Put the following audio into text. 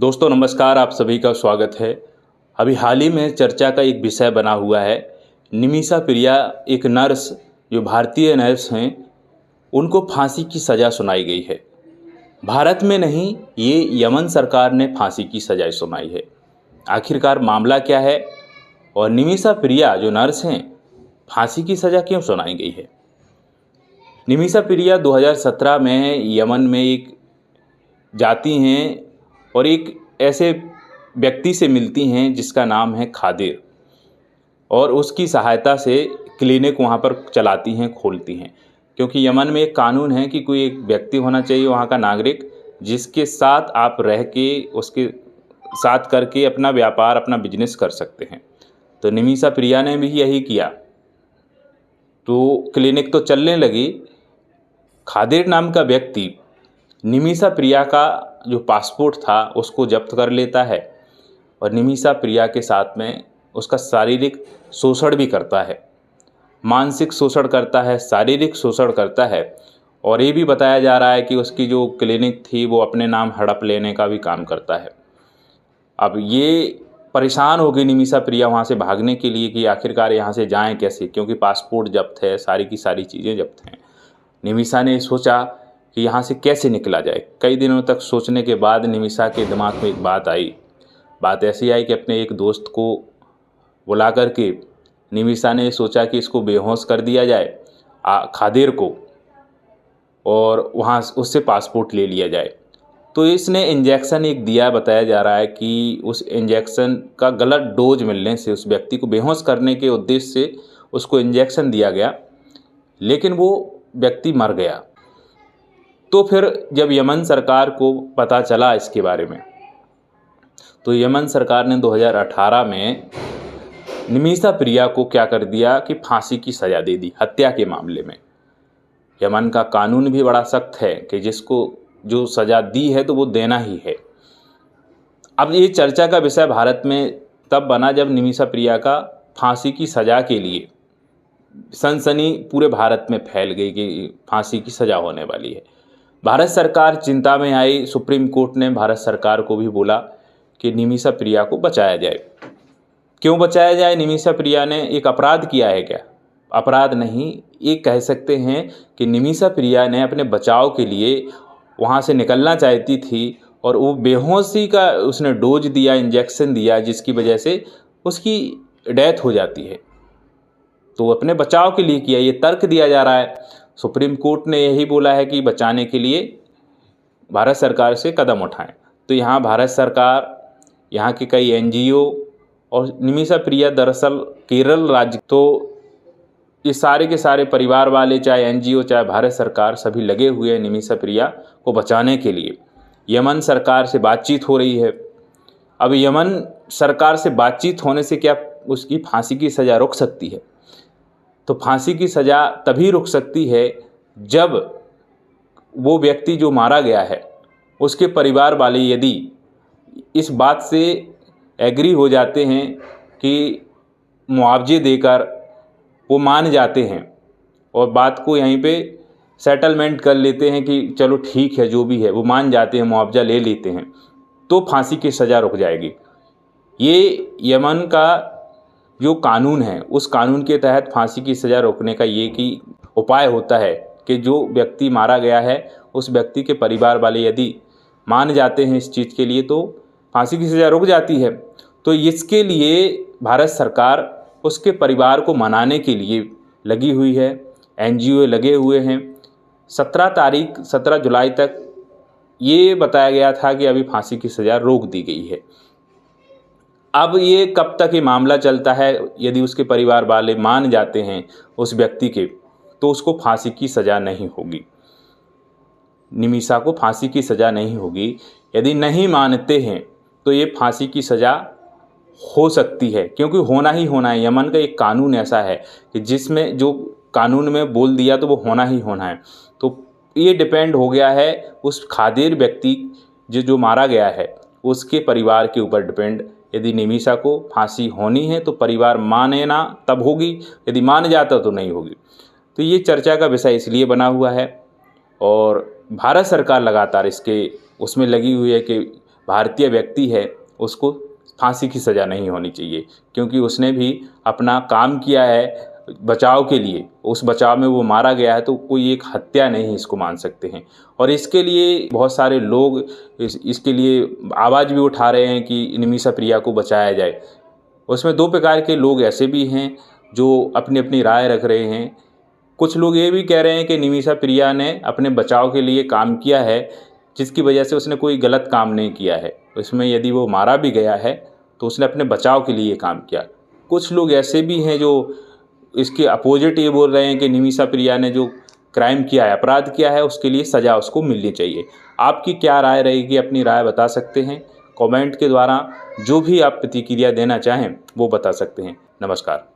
दोस्तों नमस्कार, आप सभी का स्वागत है। अभी हाल ही में चर्चा का एक विषय बना हुआ है। निमिषा प्रिया एक नर्स, जो भारतीय नर्स हैं, उनको फांसी की सज़ा सुनाई गई है। भारत में नहीं, ये यमन सरकार ने फांसी की सज़ा सुनाई है। आखिरकार मामला क्या है और निमिषा प्रिया जो नर्स हैं, फांसी की सज़ा क्यों सुनाई गई है? निमिषा प्रिया 2017 में यमन में एक जाती हैं और एक ऐसे व्यक्ति से मिलती हैं जिसका नाम है खादिर, और उसकी सहायता से क्लिनिक वहाँ पर चलाती हैं, खोलती हैं। क्योंकि यमन में एक कानून है कि कोई एक व्यक्ति होना चाहिए वहाँ का नागरिक, जिसके साथ आप रह के उसके साथ करके अपना व्यापार, अपना बिजनेस कर सकते हैं। तो निमिषा प्रिया ने भी यही किया, तो क्लिनिक तो चलने लगी। खादिर नाम का व्यक्ति निमिषा प्रिया का जो पासपोर्ट था उसको जब्त कर लेता है और निमिषा प्रिया के साथ में उसका शारीरिक शोषण भी करता है, मानसिक शोषण करता है, शारीरिक शोषण करता है। और ये भी बताया जा रहा है कि उसकी जो क्लिनिक थी वो अपने नाम हड़प लेने का भी काम करता है। अब ये परेशान हो गई निमिषा प्रिया वहाँ से भागने के लिए कि आखिरकार यहाँ से जाएं कैसे, क्योंकि पासपोर्ट जब्त है, सारी की सारी चीज़ें जब्त हैं। निमिषा ने सोचा कि यहाँ से कैसे निकला जाए। कई दिनों तक सोचने के बाद निमिषा के दिमाग में एक बात आई। बात ऐसी आई कि अपने एक दोस्त को बुला करके निमिषा ने सोचा कि इसको बेहोश कर दिया जाए, खादिर को, और वहाँ उससे पासपोर्ट ले लिया जाए। तो इसने इंजेक्शन एक दिया। बताया जा रहा है कि उस इंजेक्शन का गलत डोज मिलने से उस व्यक्ति को बेहोश करने के उद्देश्य से उसको इंजेक्शन दिया गया, लेकिन वो व्यक्ति मर गया। तो फिर जब यमन सरकार को पता चला इसके बारे में, तो यमन सरकार ने 2018 में निमिषा प्रिया को क्या कर दिया कि फांसी की सज़ा दे दी हत्या के मामले में। यमन का कानून भी बड़ा सख्त है कि जिसको जो सज़ा दी है तो वो देना ही है। अब ये चर्चा का विषय भारत में तब बना जब निमिषा प्रिया का फांसी की सज़ा के लिए सनसनी पूरे भारत में फैल गई कि फांसी की सज़ा होने वाली है। भारत सरकार चिंता में आई। सुप्रीम कोर्ट ने भारत सरकार को भी बोला कि निमिषा प्रिया को बचाया जाए। क्यों बचाया जाए? निमिषा प्रिया ने एक अपराध किया है क्या? अपराध नहीं, ये कह सकते हैं कि निमिषा प्रिया ने अपने बचाव के लिए वहाँ से निकलना चाहती थी और वो बेहोशी का उसने डोज दिया, इंजेक्शन दिया, जिसकी वजह से उसकी डेथ हो जाती है। तो अपने बचाव के लिए किया, ये तर्क दिया जा रहा है। सुप्रीम कोर्ट ने यही बोला है कि बचाने के लिए भारत सरकार से कदम उठाएं। तो यहाँ भारत सरकार, यहाँ के कई एनजीओ और निमिषा प्रिया दरअसल केरल राज्य, तो ये सारे के सारे परिवार वाले, चाहे एनजीओ चाहे भारत सरकार, सभी लगे हुए हैं निमिषा प्रिया को बचाने के लिए। यमन सरकार से बातचीत हो रही है। अब यमन सरकार से बातचीत होने से क्या उसकी फांसी की सज़ा रुक सकती है? तो फांसी की सज़ा तभी रुक सकती है जब वो व्यक्ति जो मारा गया है उसके परिवार वाले यदि इस बात से एग्री हो जाते हैं कि मुआवजे देकर वो मान जाते हैं और बात को यहीं पे सेटलमेंट कर लेते हैं कि चलो ठीक है, जो भी है वो मान जाते हैं, मुआवजा ले लेते हैं, तो फांसी की सज़ा रुक जाएगी। ये यमन का जो कानून है, उस कानून के तहत फांसी की सज़ा रोकने का ये कि उपाय होता है कि जो व्यक्ति मारा गया है उस व्यक्ति के परिवार वाले यदि मान जाते हैं इस चीज़ के लिए, तो फांसी की सज़ा रुक जाती है। तो इसके लिए भारत सरकार उसके परिवार को मनाने के लिए लगी हुई है, एनजीओ लगे हुए हैं। 17 जुलाई तक ये बताया गया था कि अभी फांसी की सज़ा रोक दी गई है। अब ये कब तक ये मामला चलता है? यदि उसके परिवार वाले मान जाते हैं उस व्यक्ति के, तो उसको फांसी की सज़ा नहीं होगी, निमिषा को फांसी की सज़ा नहीं होगी। यदि नहीं मानते हैं तो ये फांसी की सज़ा हो सकती है, क्योंकि होना ही होना है। यमन का एक कानून ऐसा है कि जिसमें जो कानून में बोल दिया तो वो होना ही होना है। तो ये डिपेंड हो गया है उस खादिर व्यक्ति जो मारा गया है उसके परिवार के ऊपर डिपेंड। यदि निमिषा को फांसी होनी है तो परिवार माने ना तब होगी, यदि मान जाता तो नहीं होगी। तो ये चर्चा का विषय इसलिए बना हुआ है और भारत सरकार लगातार इसके उसमें लगी हुई है कि भारतीय व्यक्ति है उसको फांसी की सज़ा नहीं होनी चाहिए, क्योंकि उसने भी अपना काम किया है बचाव के लिए, उस बचाव में वो मारा गया है, तो कोई एक हत्या नहीं इसको मान सकते हैं। और इसके लिए बहुत सारे लोग इसके लिए आवाज़ भी उठा रहे हैं कि निमिषा प्रिया को बचाया जाए। उसमें दो प्रकार के लोग ऐसे भी हैं जो अपनी अपनी राय रख रहे हैं। कुछ लोग ये भी कह रहे हैं कि निमिषा प्रिया ने अपने बचाव के लिए काम किया है, जिसकी वजह से उसने कोई गलत काम नहीं किया है। उसमें यदि वो मारा भी गया है तो उसने अपने बचाव के लिए काम किया। कुछ लोग ऐसे भी हैं जो इसके अपोजिट ये बोल रहे हैं कि निमिषा प्रिया ने जो क्राइम किया है, अपराध किया है, उसके लिए सज़ा उसको मिलनी चाहिए। आपकी क्या राय रहेगी, अपनी राय बता सकते हैं कमेंट के द्वारा। जो भी आप प्रतिक्रिया देना चाहें वो बता सकते हैं। नमस्कार।